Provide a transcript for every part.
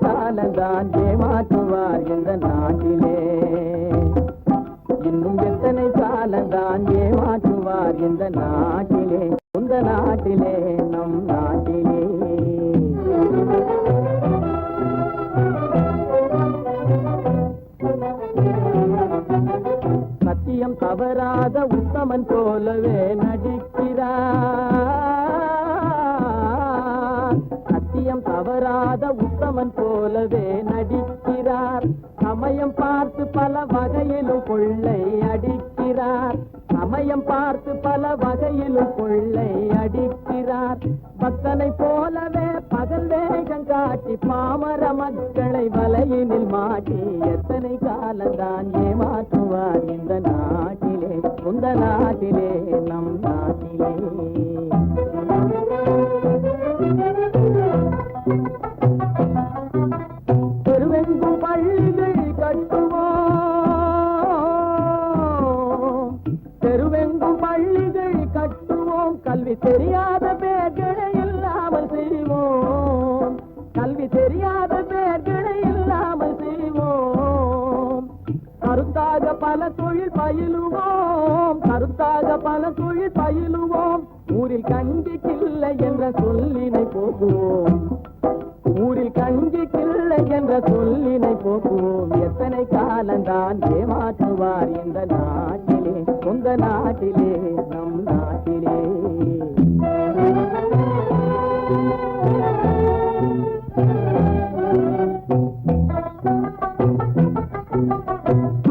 காலந்தான் ஏமாற்றுவார் இந்த நாட்டிலே, இன்னும் எத்தனை காலந்தான் ஏமாற்றுவார் இந்த நாட்டிலே, இந்த நாட்டிலே நம் நாட்டிலே. சத்தியம் தவறாத உத்தமன் போலவே நடிக்கிறார், சத்தியம் தவறாத உத்தமன் போலவே நடிக்கிறார். சமயம் பார்த்து பல வகையிலும் கொள்ளை அடிக்கிறார், சமயம் பார்த்து பல வகையிலும் கொள்ளை அடிக்கிறார். பக்தனை போலவே பகல் வேகம் காட்டி பாமர மக்களை வலையினில் மாட்டி எத்தனை காலந்தான் ஏமாற்றுவார் இந்த நாட்டிலே, இந்த நாட்டிலே நம் நாட்டிலே. தெருவெங்கும் பள்ளிகள் கட்டுவோம், தெருவெங்கும் பள்ளிகள் கட்டுவோம், கல்வி தெரியாத பேர்களை இல்லாமல் செய்வோம், கல்வி தெரியாத பேர்களை இல்லாமல் செய்வோம். கருத்தாக பல தொழில் பயிலுவோம், கருத்தாக பல தொழில் பயிலுவோம். ஊரில் கஞ்சி கிள்ளை என்ற சொல்லினை போக்குவோம், ஊரில் கஞ்சி கிள்ளை என்ற சொல்லினை போக்குவோம். எத்தனை காலந்தான் ஏமாற்றுவார் இந்த நாட்டிலே, இந்த நாட்டிலே நம் நாட்டிலே.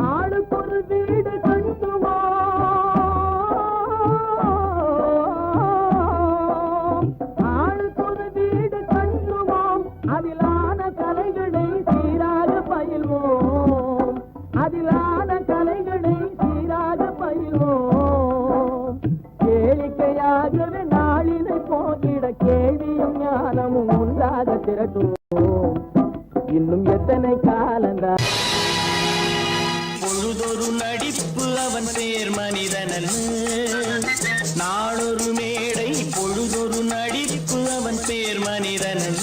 ஆளுக்கொரு வீடு கட்டுவோம், ஆளுக்கொரு வீடு கட்டுவோம். அதிலான கலைகளை சீராக பயில்வோம், அதிலான கலைகளை சீராக பயில்வோம். கேளிக்கையாகவே நாளினை போகிட கேள்வியும் ஞானமும் ஒன்றாக திரட்டுவோம். இன்னும் எத்தனை காலந்தான் பொழுதொரு நடிப்பு அவன் பேர் மனிதனன், நாளொரு மேடை பொழுதொரு நடிப்பு அவன் பேர் மனிதனன்.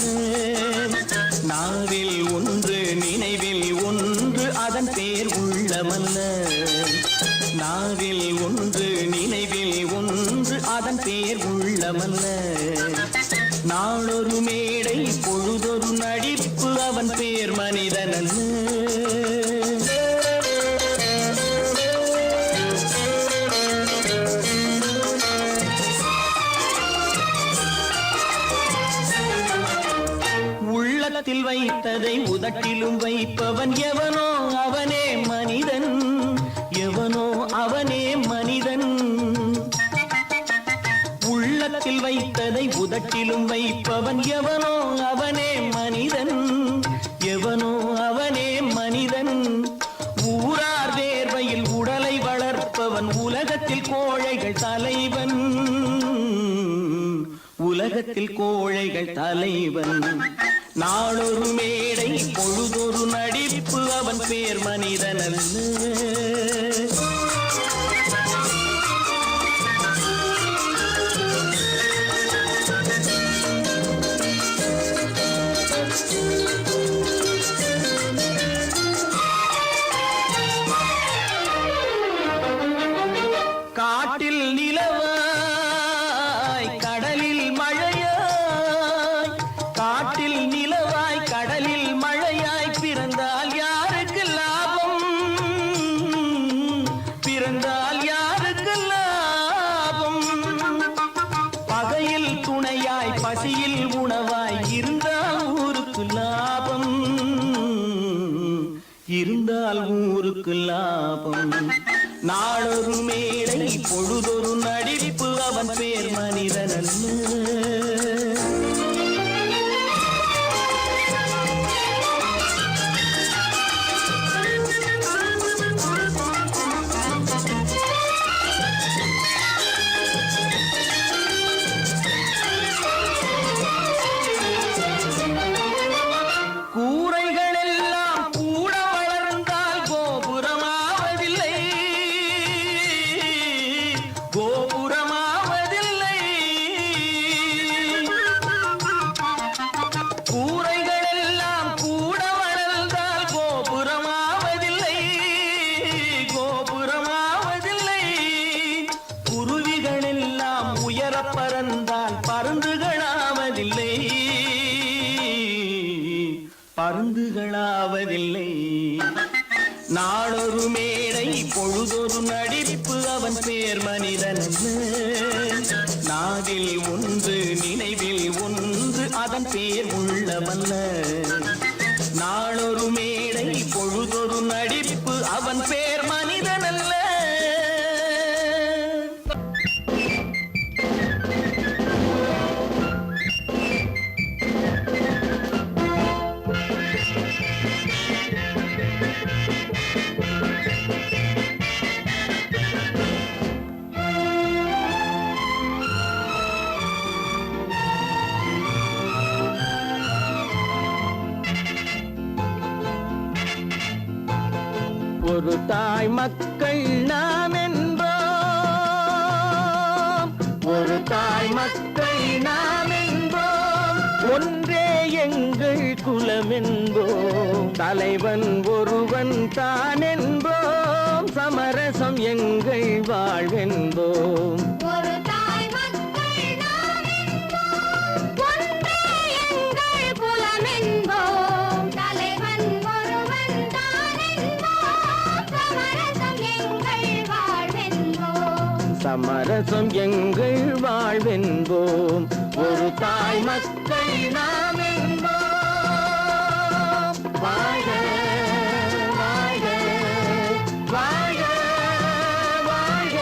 நாவில் ஒன்று நினைவில் ஒன்று அதன் பேர் உள்ளமல்ல, நாவில் ஒன்று நினைவில் ஒன்று அதன் பேர் உள்ளமல்ல. நாளொரு மேடை பொழுதொரு நடிப்பு அவன் பேர் மனிதனன். உள்ளத்தில் வைத்ததை உதட்டிலும் வைப்பவன் எவனோ அவனே மனிதன், எவனோ அவனே மனிதன். உள்ளத்தில் வைத்ததை உதட்டிலும் வைப்பவன் எவனோ அவனே மனிதன், எவனோ அவனே மனிதன். ஊரார் வேர்வையில் உடலை வளர்ப்பவன் உலகத்தில் கோழைகள் தலைவன், உலகத்தில் கோழைகள் தலைவன். நாளொரு மேடை பொழுதொரு நடிப்பு அவன் பேர் மனிதனல்ல. காட்டில் நிலவாய் கடலில் மழையாய், காட்டில் நிலவாய் கடலில் மழையாய். பிறந்தால் யாருக்கு லாபம், பிறந்தால் யாருக்கு லாபம். பகையில் துணையாய் பசியில் உணவாய் இருந்தால் ஊருக்கு லாபம், இருந்தால் ஊருக்கு லாபம். நாளொரு மேடை பொழுதொரு நடிப்பு அவன் பேர் மனிதனல்ல. நாளொரு மேடை பொழுதொரு நடிப்பு அவன் பேர் மனிதன் நாவில் ஒன்று நினைவில் ஒன்று அதன் பேர் உள்ளவல்ல நாளொரு மேடை பொழுதொரு நடிப்பு அவன் பேர் மனிதன் அல்ல ஒரு தாய் மக்கள் நாம் என்போம் ஒரு தாய் மக்கள் நாம் என்போம் ஒன்றே எங்கள் குலம் என்போம் தலைவன் ஒருவன் தான் என்போம் சமரசம் எங்கள் வாழ்வென்போம் ஒரு தாய் மக்கள் நாம் என்போம் ஒன்றே எங்கள் குலம் என்போம் தலைவன் ஒருவன் தான் என்போம் சமரசம் எங்கள் வாழ்வென்போம் சமரசம் எங்கள் வாழ்வென்போம் ஒரு தாய் மக்கள் நாம் என்போம் வாழ்க வாழ்க வாழ்க வாழ்க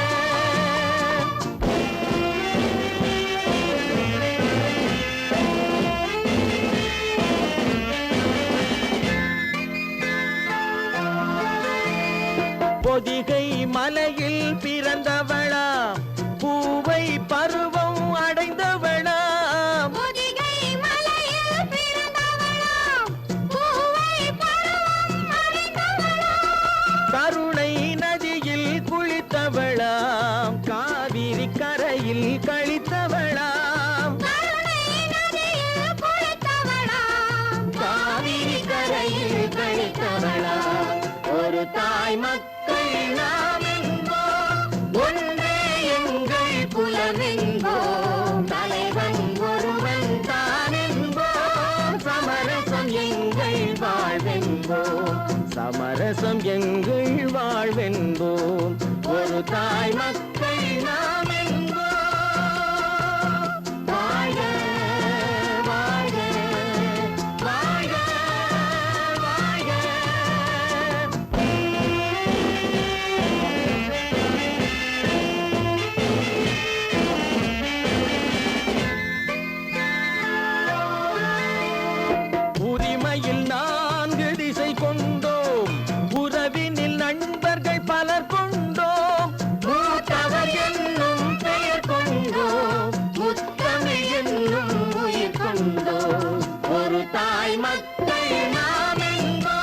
பொதிகை மலையில் பிறந்தவளா பூவை பருவம் அடைந்தவளா பொதிகை மலையில் பிறந்தவளாம் பூவை பருவம் அடைந்தவளாம் கருணை நதியில் குளித்தவளாம் காவிரி கரையில் கழித்தவளாம் கருணை நதியில் குளித்தவளாம் காவிரி கரையில் கழித்தவளாம் ஒரு தாய் மக்கள் நாம் என்போம் ஒன்றே எங்கள் குலம் என்போம் தலைவன் ஒருவன் தான் என்போம் சமரசம் எங்கள் வாழ்வென்போம் சமரசம் எங்கள் வாழ்வென்போம் ஒரு தாய் மக்கள் நாம் என்போம் வாழ்க வாழ்க வாழ்க வாழ்க உரிமையில் 4 திசை கொண்டோம் உறவினில் நண்பர்கள் பலர் கொண்டோம் மூத்தவர் என்னும் பெயர் கொண்டோம் முத்தமிழ் என்னும் உயிர் கொண்டோம் ஒரு தாய் மக்கள் நாம் என்போம்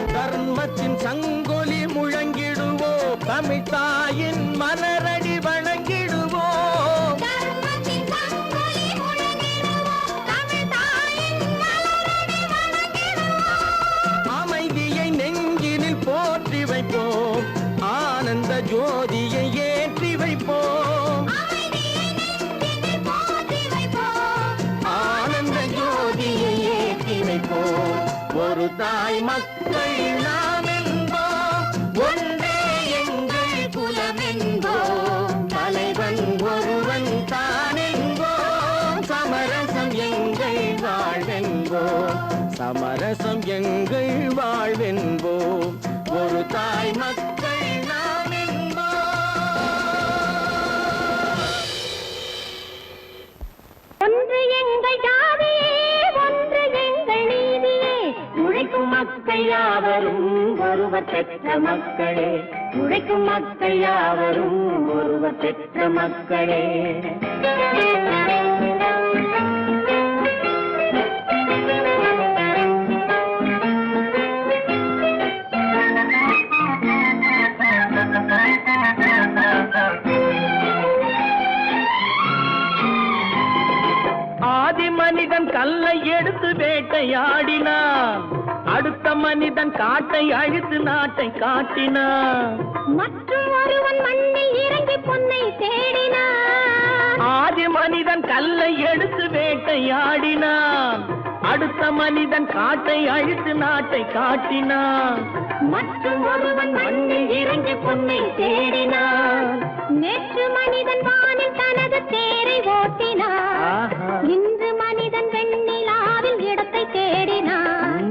தர்மத்தின் சங்கொலி முழங்கிடுவோம் தமிழ் தாயின் மலரடி வணங்கிடுவோம் தர்மத்தின் சங்கொலி முழங்கிடுவோம் தமிழ் தாயின் மலரடி வணங்கிடுவோம் அமைதியை நெஞ்சினில் போற்றி வைப்போம் ஆனந்த ஜோதியை ஏற்றி வைப்போம் அமைதியை நெஞ்சினில் போற்றி வைப்போம் ஆனந்த ஜோதியை ஏற்றி வைப்போம் ஒரு தாய் மக்கள் நாம் என்போம் ஒன்றே எங்கள் குலம் என்போம் தலைவன் ஒருவன் தான் என்போம் சமரசம் எங்கள் வாழ்வென்போம் சமரசம் எங்கள் வாழ்வென்போம் ஒரு தாய் மக்கள் நாம் என்போம் ஒன்று எங்கள் ஜாதியே ஒன்று எங்கள் நீதியே உழைக்கும் மக்கள் யாவரும் ஒருவர் பெற்ற மக்களே உழைக்கும் மக்கள் யாவரும் ஒருவர் பெற்ற மக்களே ஆதி மனிதன் கல்லை எடுத்து வேட்டையாடினான் அடுத்த மனிதன் காட்டை அழித்து நாட்டை காட்டினான். மற்றும் ஒருவன் மண்ணில் இறங்கி பொன்னை தேடினான். ஆதி மனிதன் கல்லை எடுத்து வேட்டையாடினான். அடுத்த மனிதன் காட்டை அழித்து நாட்டை காட்டினான். மற்றும் ஒருவன் மண்ணில் இறங்கி பொன்னை தேடினான். நேற்று மனிதன் வானில் தனது தேரை ஓட்டினான். இன்று மனிதன் வெண்ணிலாவில் இடத்தை தேடினான்.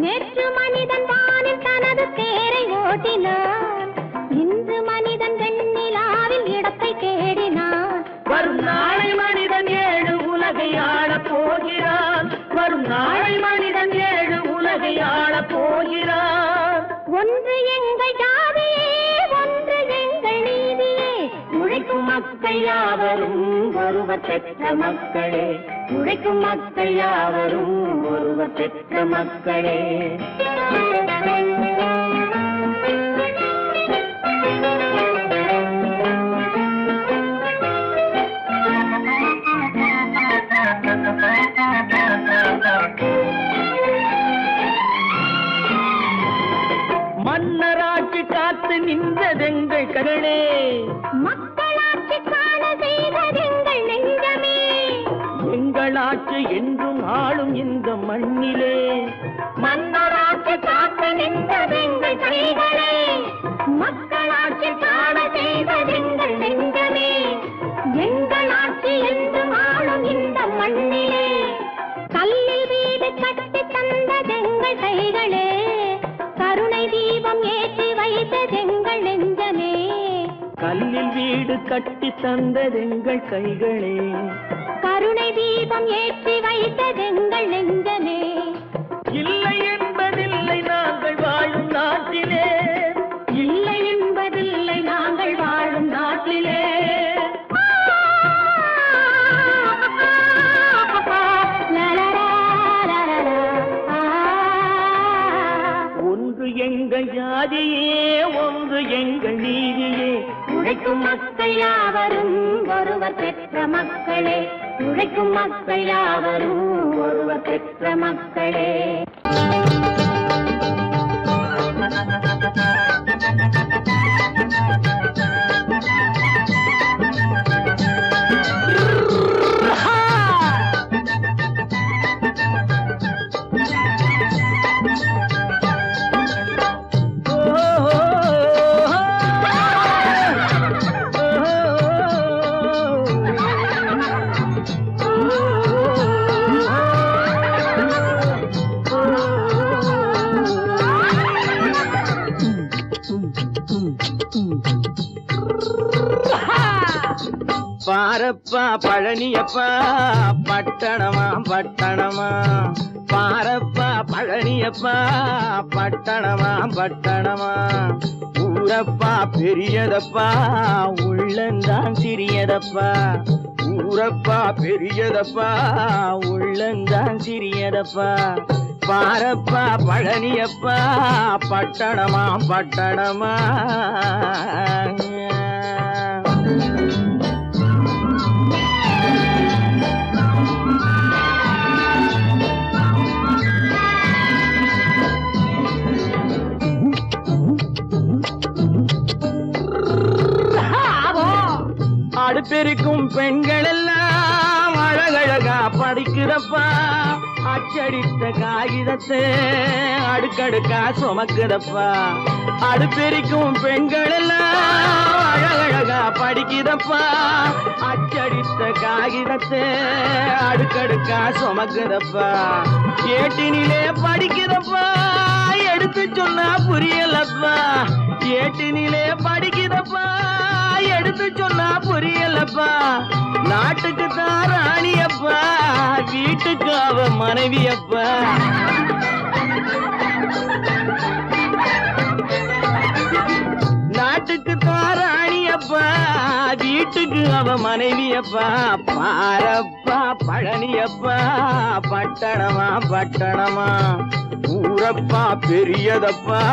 நேற்று மனிதன் வானில் தனது தேரை ஓட்டினான். இன்று மனிதன் வெண்ணிலாவில் இடத்தை தேடினான். வரும் நாளை மனிதன் 7 உலகை ஆளப் போகிறான். வரும் நாளை மனிதன் 7 உலகை ஆளப் போகிறான். ஒன்று எங்கள் ஜாதியே, ஒன்று எங்கள் நீதியே. உழைக்கும் மக்கள் யாவரும் ஒருவர் பெற்ற மக்களே. உழைக்கும் மக்கள் யாவரும் ஒருவர் பெற்ற மக்களே. மன்னராட்சி காத்து நின்றதெங்கள் கரணே. மக்களாட்சி காண செய்ததெங்கள் நெஞ்சமே. எங்களாட்சி என்றும் ஆளும் இந்த மண்ணிலே. மன்னராட்சி காத்து நின்றதெங்கள் கைகளே. மக்களாட்சி காண செய்ததெங்கள் நெஞ்சமே. எங்களாட்சி என்றும் ஆளும் இந்த மண்ணிலே. கல்லில் வீடு கட்டி தந்ததெங்கள் கைகளே. கருணை தீபம் ஏற்றி வைத்ததெங்கள் நெஞ்சமே. கல்லில் வீடு கட்டி தந்ததெங்கள் கைகளே. கருணை தீபம் ஏற்றி வைத்ததெங்கள் நெஞ்சமே. இல்லை என்பதில்லை நாங்கள் வாழும் நாட்டிலே. இல்லை என்பதில்லை நாங்கள் வாழும் நாட்டிலே. ஒன்று எங்கள் ஜாதியே, ஒன்று எங்கள் நீதியே. உழைக்கும் மக்கள் யாவரும் ஒருவர் பெற்ற மக்களே. உழைக்கும் மக்கள் யாவரும் ஒருவர் பெற்ற மக்களே. பாரப்பா பழனியப்பா பட்டணமா பட்டணமா. பாரப்பா பழனியப்பா பட்டணமா பட்டணமா. ஊரப்பா பெரியதப்பா உள்ளந்தான் சிறியதப்பா. ஊரப்பா பெரியதப்பா உள்ளந்தான் சிறியதப்பா. பாரப்பா பழனியப்பா பட்டணமா பட்டணமா. அடுப்பெருக்கும் பெண்கள் எல்லாம் அழகழகா படிக்கிறப்பா. அச்சடித்த காகிதத்தை அடுக்கடுக்கா சுமக்குதப்பா. அடுப்பெருக்கும் பெண்கள் எல்லாம் அழகழகா படிக்கிறப்பா. அச்சடித்த காகிதத்தை அடுக்கடுக்கா சுமக்குதப்பா. ஏட்டினிலே படிக்கிறப்பா, எடுத்து சொன்னா புரியலப்பா. ஏட்டினிலே படிக்கிறப்பா, எடுத்து சொன்னா புரியலப்பா. நாட்டுக்கு தான் ராணியப்பா, வீட்டுக்கு அவ மனைவியப்பா. நாட்டுக்கு தான் ராணியப்பா, வீட்டுக்கு அவ மனைவியப்பா. பாரப்பா பழனியப்பா பட்டணமா பட்டணமா. ஊரப்பா பெரியதப்பா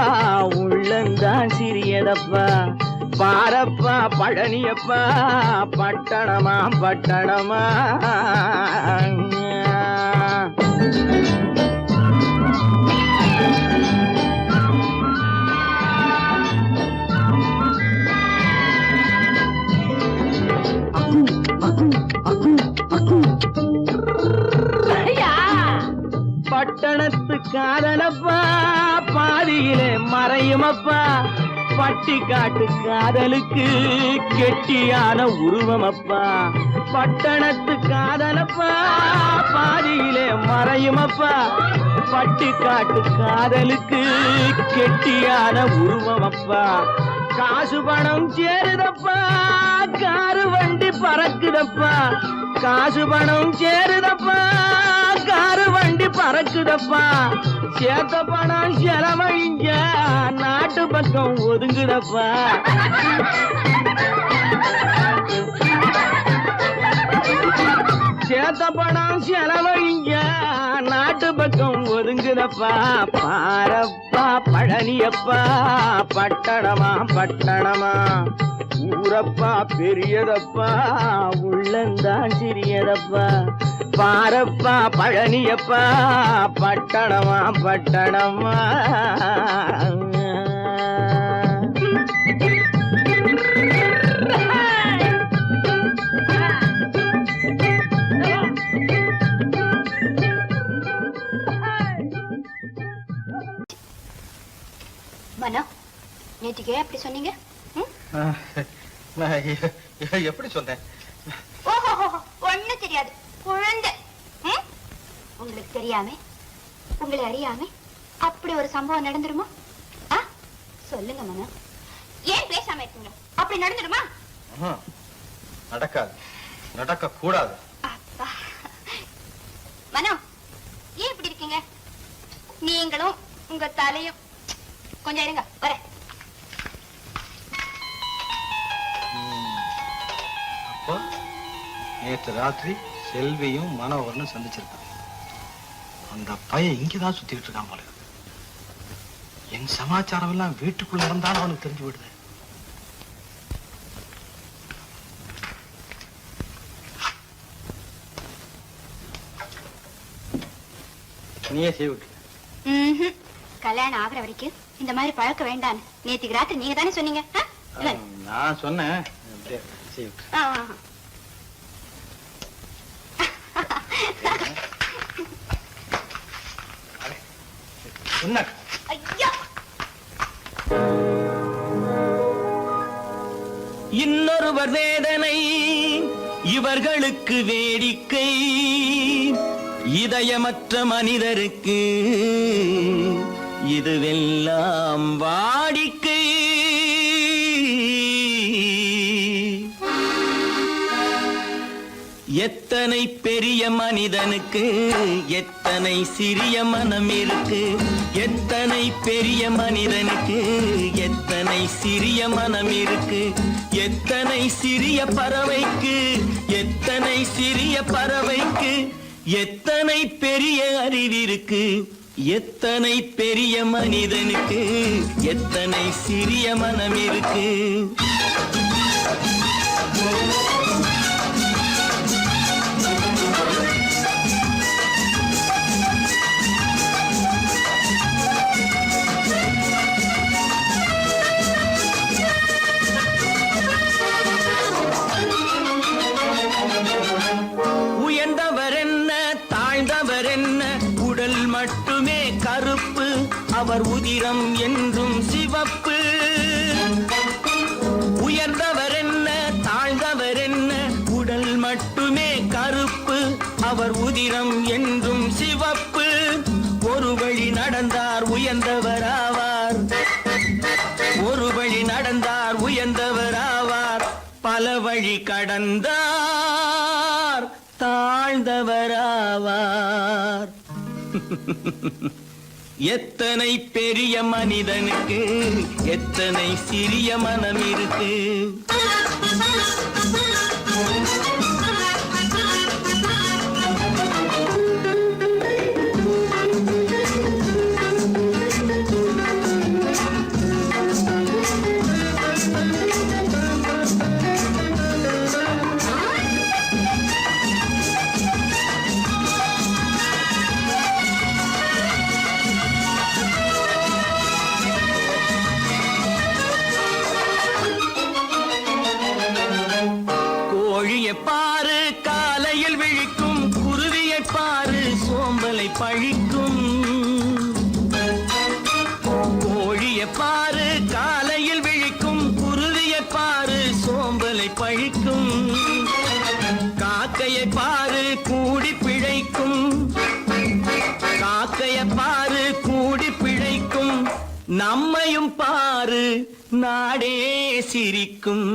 உள்ளந்தான் சிறியதப்பா. பாரப்பா பழனியப்பா பட்டணமா பட்டணமா. பட்டணத்து காதலப்பா பாதியிலே மறையுமப்பா பட்டி காட்டு காதலுக்கு கெட்டியான உருவமப்பா பட்டணத்து காதலப்பா பாதியிலே மறையுமப்பா பட்டி காட்டு காதலுக்கு கெட்டியான உருவமப்பா காசு பணம் சேருதப்பா காரு வண்டி பறக்குதப்பா காசு பணம் சேருதப்பா காரு வண்டி பறக்குதப்பா சேத்த பணம் செலவழிஞ்ச நாட்டு பக்கம் ஒதுங்குதப்பா சேத்த பணம் செலவழிஞ்ச நாட்டு பக்கம் ஒதுங்குதப்பா பாரப்பா பழனியப்பா பட்டணமா பட்டணமா ஊரப்பா பெரியதப்பா உள்ளந்தான் சிறியதப்பா பாரப்பா பழனியப்பா பட்டணமா பட்டணமா மனோ நேற்றுக்கே அப்படி சொன்னீங்க எப்படி சொன்னேன்? ஓஹோ ஒண்ணு தெரியாது குழந்தை. உங்களுக்கு தெரியாம உங்களை அறியாம அப்படி ஒரு சம்பவம் நடந்துருமா? சொல்லுங்க மனோ, ஏன் பேசாம இருக்கீங்க? அப்படி நடந்துடுமா? நடக்காது, நடக்க கூடாது. மனோ ஏன் இப்படி இருக்கீங்க? நீங்களும் உங்க தலையும் கொஞ்சம் இருங்க, வரேன். அப்போ நேற்று ராத்திரி செல்வியும் மனோகரனும் சந்திச்சிருக்கான். அந்த பையன் இங்கதான் சுத்திட்டு இருக்கான் போல. என் சமாச்சாரம் எல்லாம் வீட்டுக்குள்ள இருந்தாலும் அவனுக்கு தெரிஞ்சு விடுது. நீயே செய்விட்டு கல்யாணம் ஆகிற வரைக்கும் இந்த மாதிரி பழக்க வேண்டாம். நேற்றுக்கு ராத்திரி நீங்க தானே சொன்னீங்க. நான் சொன்னேன். இன்னொருவர் வேதனை இவர்களுக்கு வேடிக்கை, இதயமற்ற மனிதருக்கு இதுவெல்லாம் வாடிக்கை. எத்தனை பெரிய மனிதனுக்கு எத்தனை சிறிய மனம் இருக்கு, எத்தனை பெரிய மனிதனுக்கு எத்தனை சிறிய மனம் இருக்கு, எத்தனை சிறிய பறவைக்கு எத்தனை சிறிய பறவைக்கு எத்தனை பெரிய அறிவிருக்கு, எத்தனை பெரிய மனிதனுக்கு எத்தனை சிறிய மனம் இருக்கு. உயர்ந்தவர் என்ன தாழ்ந்தவர் என்ன, உடல் மட்டுமே கருப்பு, அவர் உதிரம் என்றும் சிவப்பு. உயர்ந்தவர் என்ன தாழ்ந்தவர் என்ன, உடல் மட்டுமே கருப்பு, அவர் உதிரம் என்றும் சிவப்பு. ஒரு வழி நடந்தார் உயர்ந்தவர் ஆவார், ஒரு வழி நடந்தார் உயர்ந்தவர் ஆவார், பல வழி கடந்தார் தாழ்ந்தவராவார். எத்தனை பெரிய மனிதனுக்கு எத்தனை சிறிய மனம் இருக்கு. பாரு காலையில் விழிக்கும், குருவியை பாரு சோம்பலை பழிக்கும். பாரு கூடி பிழைக்கும், காக்கைய பாரு கூடி பிழைக்கும், நம்மையும் பாரு நாடே சிரிக்கும்.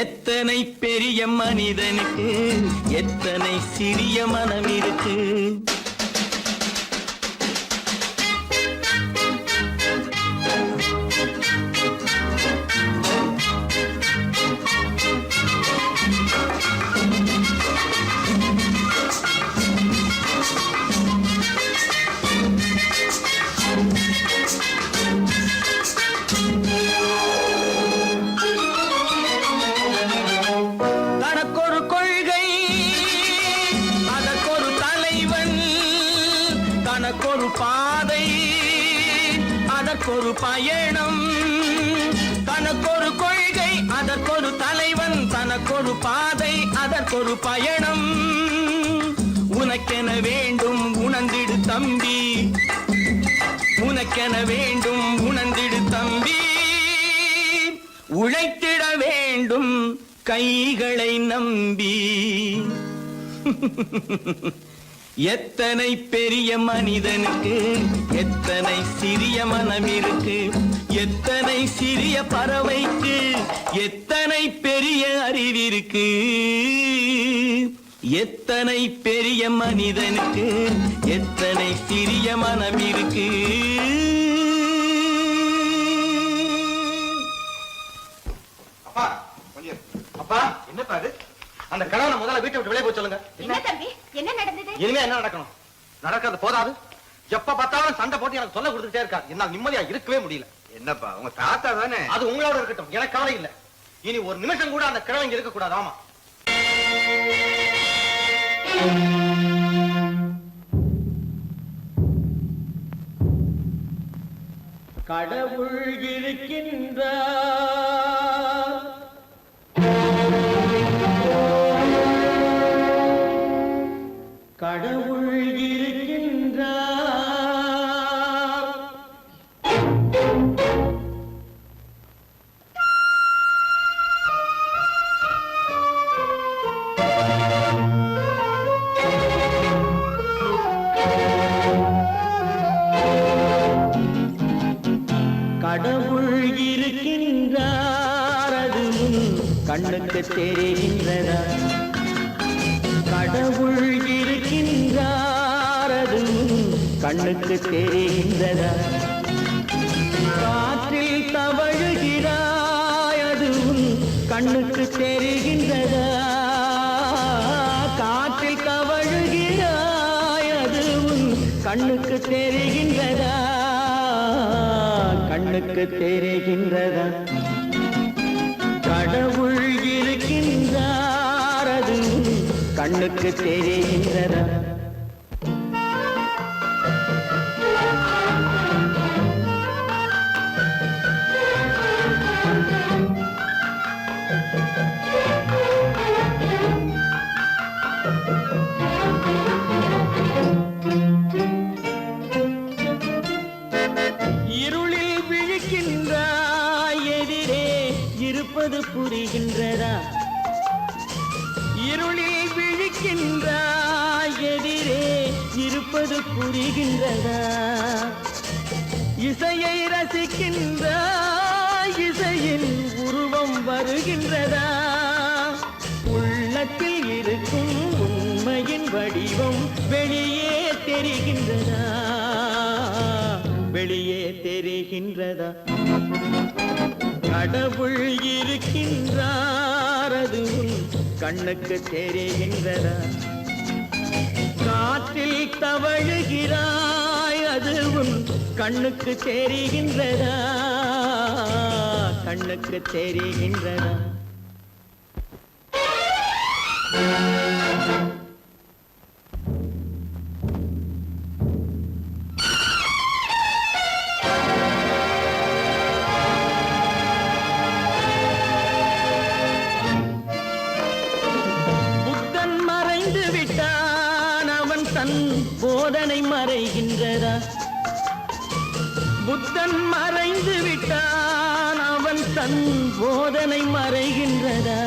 எத்தனை பெரிய மனிதனுக்கு எத்தனை சிறிய மனம் இருக்கு. தனக்கொரு கொள்கை அதற்கொரு தலைவன், தனக்கொரு பாதை அதற்கொரு பயணம். தனக்கொரு கொள்கை அதற்கொரு தலைவன், தனக்கொரு பாதை அதற்கொரு பயணம். உனக்கென வேண்டும் உணர்ந்திடு தம்பி, உனக்கென வேண்டும் உணர்ந்திடு தம்பி. உழைத்திட வேண்டும் கைகளை நம்பி. எத்தனை பெரிய மனிதனுக்கு எத்தனை சிறிய மனம் இருக்கு. எத்தனை சிறிய பறவைக்கு எத்தனை பெரிய அறிவிருக்கு. எத்தனை பெரிய மனிதனுக்கு எத்தனை சிறிய மனம் இருக்கு. அப்பா என்னப்பா அது? அந்த கணவனை முதல்ல வீட்டை விட்டு வெளியே போய் சொல்லுங்க. என்ன தம்பி, என்ன நடந்தது? இனிமே என்ன நடக்கணும்? நடக்கிறது போதாது, எப்ப பார்த்தாலும் சண்டை போட்டு எனக்கு சொல்ல கொடுத்துட்டே இருக்காரு. என்னால நிம்மதியா இருக்கவே முடியல. என்னப்பா உங்க தாத்தா தானே? அது உங்களோட இருக்கட்டும், எனக்கு கவலை இல்ல. இனி ஒரு நிமிஷம் கூட அந்த கிழவன் இங்க இருக்க கூடாது. ஆமா, கடவுள் இருக்கின்றார், கடவுள் இருக்கின்றார். கடவுள் இருக்கின்றார், அது கண்ணுக்கு தெரிகின்றதா? கடவுள் இருக்கின்றார், அது கண்ணுக்கு தெரிகின்றதா? காற்றில் தவழுகிறாய், அது கண்ணுக்கு தெரிகின்றதா? காற்றில் தவழுகிறாய், அது கண்ணுக்கு தெரிகின்றதா? கண்ணுக்கு தெரிகின்றதா? கடவுள் இருக்கின்றார், அது கண்ணுக்கு தெரிகின்றதா? இருளில் விழிக்கின்றாய், எதிரே இருப்பது புரிகின்றதா? இருளில் விழிக்கின்றாய், எதிரே இருப்பது புரிகின்றதா? இசையை ரசிக்கின்றாய், இசையின் உருவம் வருகின்றதா? உள்ளத்தில் இருக்கும் உண்மையின் வடிவம் வெளியே தெரிகின்றதா? வெளியே தெரிகின்றதா? கடவுள் இருக்கின்றார், அது கண்ணுக்கு தெரிகின்றதா? காற்றில் தவழுகிறாய், அது கண்ணுக்கு தெரிகின்றதா? கண்ணுக்கு தெரிகின்றதா? புத்தன் மறைந்து விட்டான், அவன் தன் போதனை மறைகின்றதா? புத்தன் மறைந்து விட்டான், அவன் தன் போதனை மறைகின்றதா?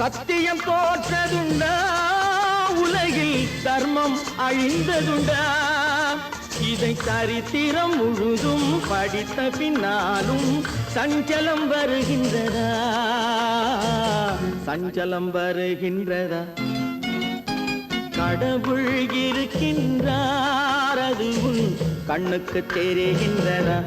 சத்தியம் தோற்றதுண்டா உலகில் தர்மம் அழிந்ததுண்டா இதை சரித்திரம் முழுதும் படித்த பின்னாலும் சஞ்சலம் வருகின்றதா சஞ்சலம் வருகின்றதா கடவுள் இருக்கின்றார் அது உன் கண்ணுக்கு தெரிகின்றதா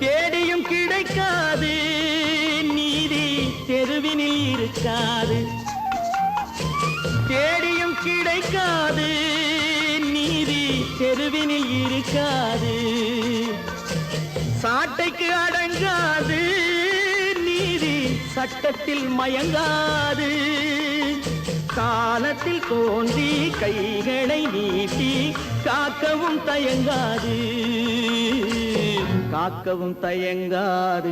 தேடியும் கிடைக்காது நீதி தெருவினில் இருக்காது தேடியும் கிடைக்காது நீதி தெருவினில் இருக்காது சாட்டைக்கு அடங்காது நீதி சட்டத்தில் மயங்காது காலத்தில் தோன்றி கைகளை நீட்டி காக்கவும் தயங்காது காக்கவும் தயங்காது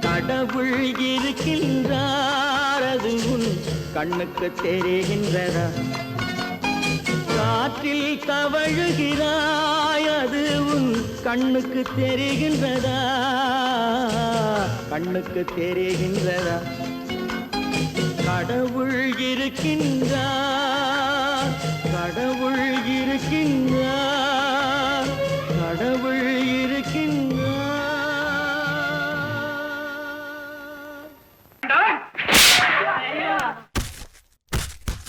கடவுள் இருக்கின்றார் அது உன் கண்ணுக்கு தெரிகின்றதா காற்றில் தவழுகிறாய் அது உன் கண்ணுக்கு தெரிகின்றதா கண்ணுக்கு தெரிகின்றதா கடவுள் இருக்கின்றார் கடவுள் இருக்கின்றார் கடவுள் இருக்கின்றார்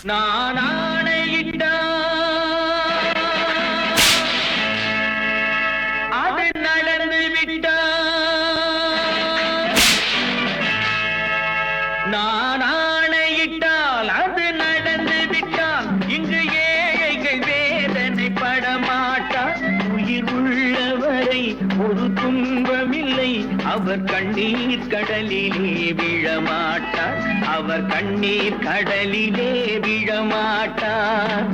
நான் ஆணையிட்டார் அது நடந்து விட்டார் நான் ஆணையிட்டால் அது நடந்து விட்டால் இங்கு ஏழைகள் வேதனை படமாட்டார் உயிர் உள்ளவரை ஒரு துன்பமில்லை அவர் கண்ணீர் கடலிலே விழமாட்டார் அவர் கண்ணீர் கடலிலே விழமாட்டார்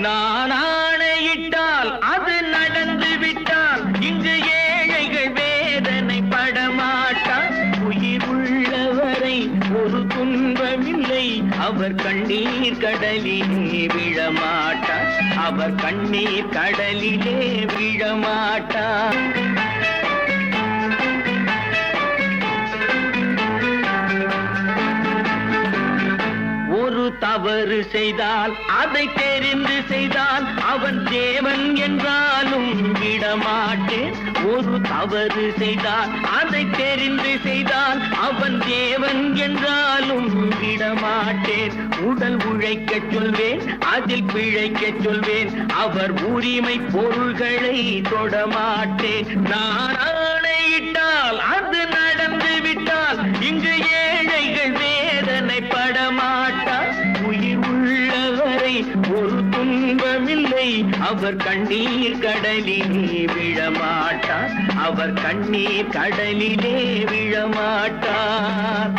நான் ஆணையிட்டால் அது நடந்து விட்டால் இங்கு ஏழைகள் வேதனை படமாட்டார் உயிர் உள்ளவரை ஒரு துன்பமில்லை அவர் கண்ணீர் கடலிலே விழமாட்டார் அவர் கண்ணீர் கடலிலே விழமாட்டார் ஒரு தவறு செய்தால் அதை தெரிந்து செய்தால் அவன் தேவன் என்றாலும் விடமாட்டேன் ஒரு தவறு செய்தால் அதை தெரிந்து செய்தால் அவன் தேவன் என்றாலும் விடமாட்டேன் உடல் உழைக்கச் சொல்வேன் அதில் பிழைக்கச் சொல்வேன் அவர் உரிமை பொருள்களை தொடமாட்டேன் நான் ஆணையிட்டால் அது நடந்து விட்டால் இங்கு ஏழைகள் வேதனை படமாட்டார் உயிர் உள்ளவரை ஒரு துன்பமில்லை அவர் கண்ணீர் கடலிலே விழமாட்டார் அவர் கண்ணீர் கடலிலே விழமாட்டார்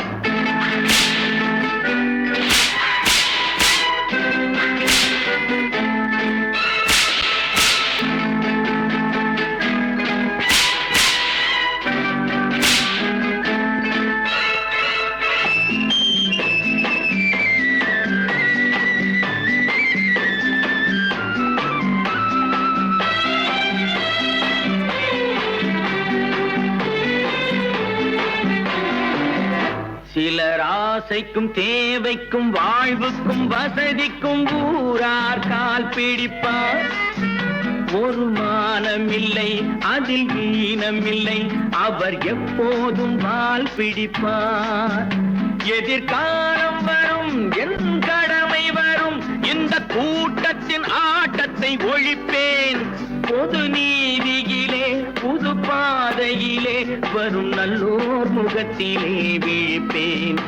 சிலர் ஆசைக்கும் தேவைக்கும் வாழ்வுக்கும் வசதிக்கும் ஊரார் கால் பிடிப்பார் ஒரு மானமில்லை அதில் ஈனமில்லை அவர் எப்போதும் வால் பிடிப்பார் எதிர்காலம் வரும் என் கடமை வரும் இந்த கூட்டத்தின் ஆட்டத்தை ஒழிப்பேன் பொது நீதியிலே புது பாதையிலே வரும் நல்லோர் முகத்திலே விழிப்பேன்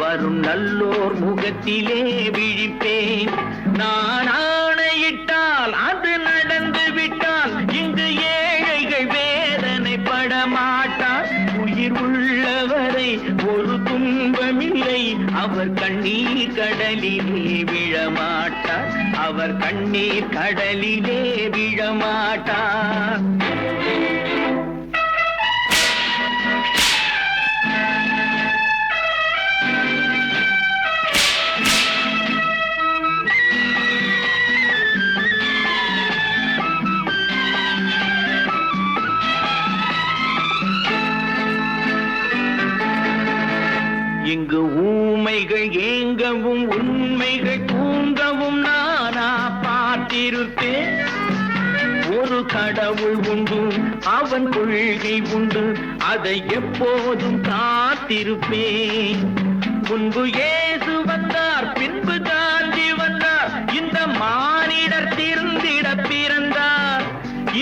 வரும் நல்லோர் முகத்திலே விழிப்பேன் நான் ஆணையிட்டால் அது நடந்து விட்டால் இங்கு ஏழைகள் வேதனை படமாட்டார் உயிர் உள்ளவரை ஒரு துன்பமில்லை அவர் கண்ணீர் கடலிலே விழமாட்டார் அவர் அவர் கண்ணீர் கடலிலே விழமாட்டார். இங்கு ஊமைகள் ஏங்கவும் உண்மைகள் தூங்கவும் நானா பார்த்திருப்பேன். ஒரு கடவுள் உண்டு, அவன் கொள்கை உண்டு, அதை எப்போதும் காத்திருப்பேன். முன்பு இயேசு வந்தார், பின்பு காந்தி வந்தார், இந்த மானிடர் திருந்திட பிறந்தார்.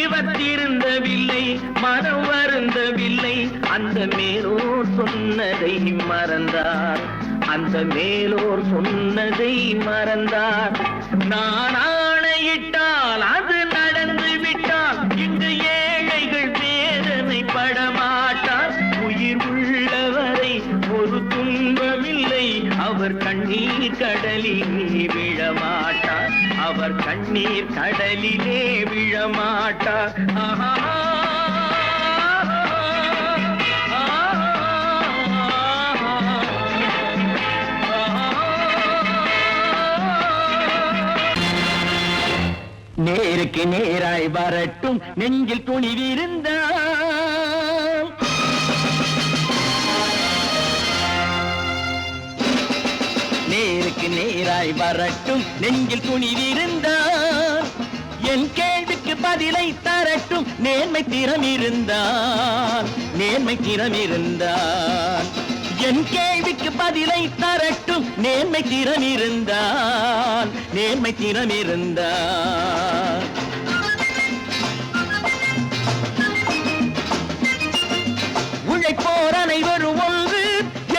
இவர் திருந்தவில்லை, மனம் வருந்தவில்லை, அந்த மேலோர் சொன்னதை மறந்தார். அந்த மேலோர் சொன்னதை மறந்தார். நான் ஆணையிட்டால் அது நடந்து விட்டால் இங்கு ஏழைகள் வேதனை படமாட்டார். உயிர் உள்ளவரை ஒரு துன்பமில்லை, அவர் கண்ணீர் கடலிலே விழமாட்டார். அவர் கண்ணீர் கடலிலே விழமாட்டார். ஆஹா நேருக்கு நேராய் வரட்டும் நெஞ்சில் துணிவிருந்தால். நேருக்கு நேராய் வரட்டும் நெஞ்சில் துணிவிருந்தால். என் கேள்விக்கு பதிலை தரட்டும் நேர்மை திறமிருந்தால். நேர்மை திறமிருந்தால் என் கேள்விக்கு பதிலை தரட்டும் நேர்மை திறமிருந்தால். நேர்மை திறமிருந்தால் உழைப்போர் அனைவரும் ஒன்று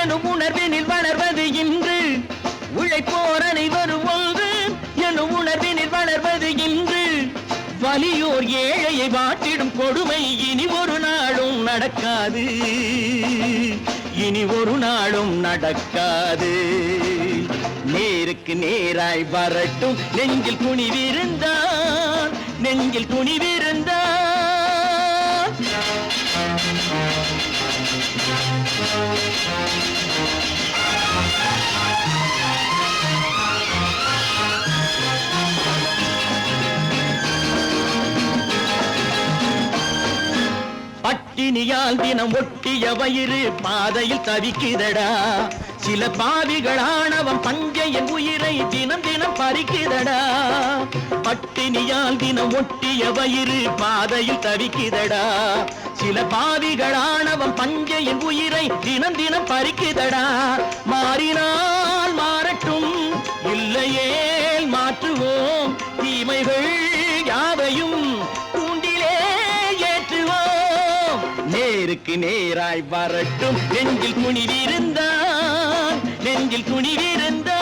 எனும் உணர்வினில் வளர்வது இன்று. உழைப்போர் அனைவரும் ஒன்று எனும் உணர்வினில் வளர்வது இன்று. வலியோர் ஏழையை வாட்டிடும் கொடுமை இனி ஒரு நாளும் நடக்காது. இனி ஒரு நாளும் நடக்காது. நேருக்கு நேராய் வரட்டும் நெஞ்சில் துணிவிருந்தால். நெஞ்சில் துணிவிருந்தால் பட்டினியால் தினம் ஒட்டிய வயிறு பாதையில் தவிக்குதடா. சில பாவிகளானவன் பஞ்சையின் உயிரை தினம் தினம் பறிக்குதடா. பட்டினியால் தினம் ஒட்டிய வயிறு பாதையில் தவிக்குதடா. சில பாவிகளானவன் பஞ்சையின் உயிரை தினம் தினம் பறிக்குதடா. மாறினால் மாறட்டும், இல்லையே மாற்றுவோம். தீமைகள் யாவையும் கூண்டிலே ஏற்றுவோம். நேருக்கு நேராய் வரட்டும் நெஞ்சில் துணிவிருந்தால். நெஞ்சில் துணிவிருந்தால்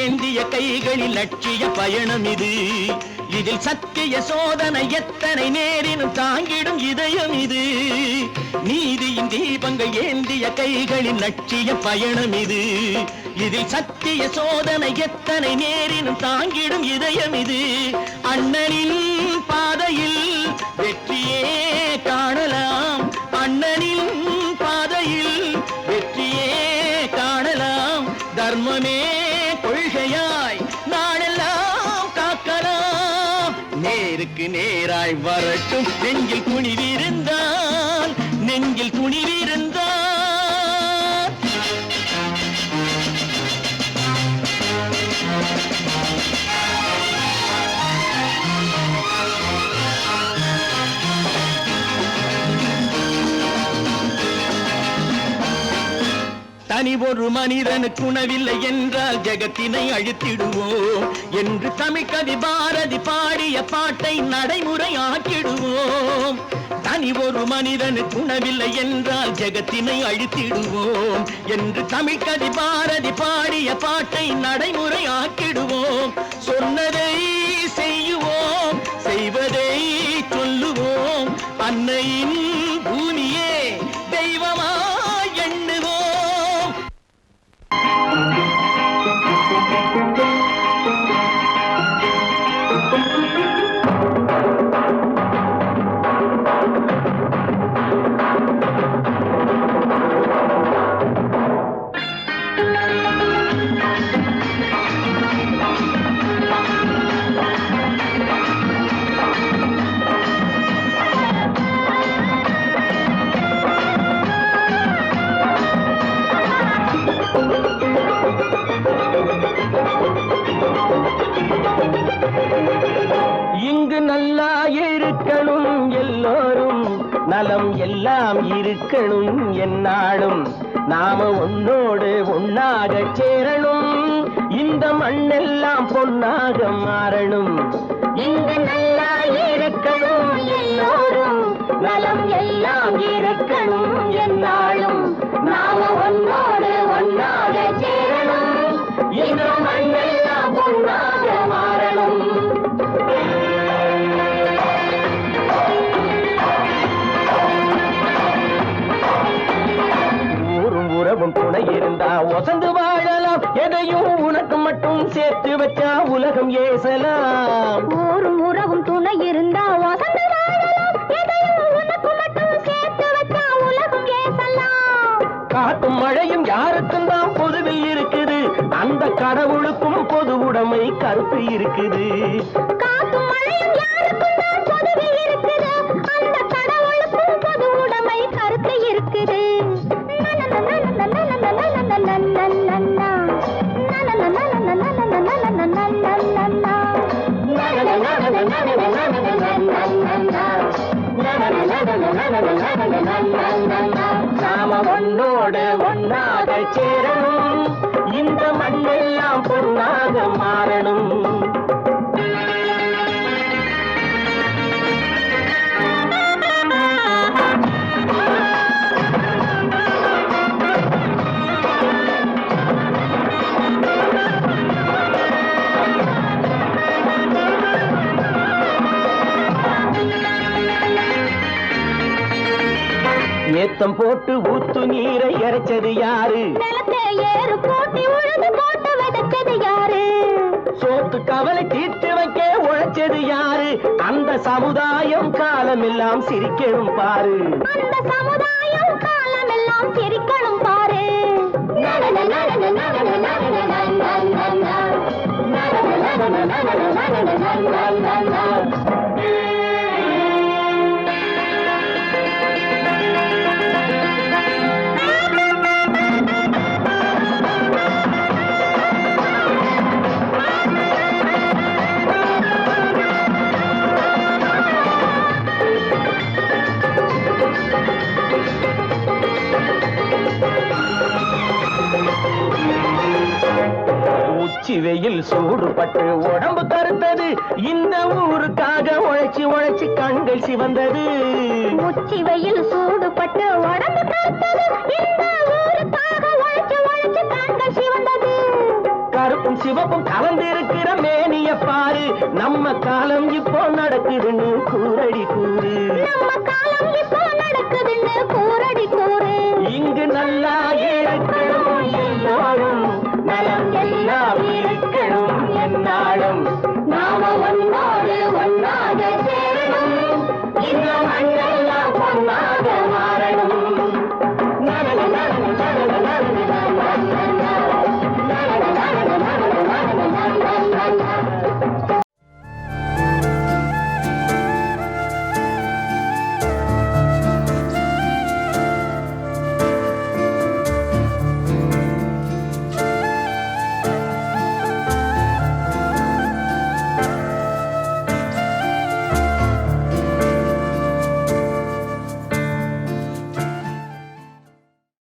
ஏந்திய கைகளில் லட்சிய பயணம் இது. இதில் சத்திய சோதனை எத்தனை நேரினும் தாங்கிடும் இதயம் இது. நீதியின் தீபங்கள் ஏந்திய கைகளில் லட்சிய பயணம் இது. இதில் சத்திய சோதனை எத்தனை நேரினும் தாங்கிடும் இதயம் இது. அண்ணனின் பாதையில் வெற்றியே காணலாம். அண்ணனின் பாதையில் வெற்றியே காணலாம். தர்மமே கொள்கையாய் நாளெல்லாம் காக்கலாம். நேருக்கு நேராய் வரட்டும் நெஞ்சில் துணிவிருந்தால். நெஞ்சில் துணிவிருந்தால் தனி ஒரு மனிதனுக்கு உணவில்லை என்றால் ஜெகத்தினை அழித்திடுவோம் என்று தமிழ்கவி பாரதி பாடிய பாட்டை நடைமுறையாக்கிடுவோம். தனி ஒரு மனிதனுக்கு உணவில்லை என்றால் ஜெகத்தினை அழித்திடுவோம் என்று தமிழ்கவி பாரதி பாடிய பாட்டை நடைமுறையாக்கிடுவோம். சொன்னதை செய்யுவோம், செய்வதை சொல்லுவோம், அன்னையின் பூமியே தெய்வமா எண்ணுவோம். இங்கு நல்லா இருக்கணும் எல்லோரும், நலம் எல்லாம் இருக்கணும் என்னாலும். நாம ஒன்னோடு ஒன்னாக சேரணும், இந்த மண்ணெல்லாம் பொன்னாக மாறணும். இங்கு நல்லா இருக்கணும் எல்லோரும், நலம் எல்லாம் இருக்கணும் என்னாலும். நாம ஒன்னோடு ஒன்னாக சேரணும், இந்த மண்ணெல்லாம் பொன்னாக மாறணும். உறவும் துணை இருந்தா ஒசந்து வாழலாம், எதையும் உனக்கு மட்டும் சேர்த்து வச்சா உலகம் ஏசலாம். ஊரும் உறவும் துணை இருந்தா ஒசந்து வாழலாம், எதையும் உனக்கு மட்டும் சேர்த்து வச்சா உலகம் ஏசலாம். காட்டும் மழையும் யாருக்கும் தான் பொதுவில் இருக்குது, அந்த கடவுளுக்கும் பொது உடைமை கருத்து இருக்குது. காட்டும் மழையும் யாருக்கும் தான் பொதுவில் இருக்குது, அந்த கடவுளுக்கும் பொது உடைமை கருத்து இருக்குது. நாம ஒன்னோடு ஒன்னாக சேரணும், இந்த மண்ணெல்லாம் பொன்னாக மாறணும். ஏத்தம் போட்டு ஊத்து நீரை இறைச்சது யாரு? நிலத்தை ஏறு போட்டி உழுது போட்டு விதைச்சது யாரு? சோத்து கவலை தீர்த்து வைக்க உழைச்சது யாரு? அந்த சமுதாயம் காலமெல்லாம் சிரிக்கணும் பாரு, அந்த சமுதாயம் காலமெல்லாம் சிரிக்கணும் பாரு. உச்சி வெயில் சூடுபட்டு உடம்பு கருத்தது, இந்த ஊருக்காக உழைச்சி உழைச்சி கண்கள் சிவந்தது. உச்சி வெயில் சூடுபட்டு உடம்பு கருத்தது, இந்த ஊருக்காக உழைச்சு உழைச்சு கண்கள் சிவந்தது. கருப்பும் சிவப்பும் கலந்திருக்கிற மேனிய பாரு, நம்ம காலம் இப்போ நடக்குதுன்னு கூரடி கூறு. நம்ம காலம் இப்போ நடக்குதுன்னு கூரடி கூறு. இங்கு நல்லா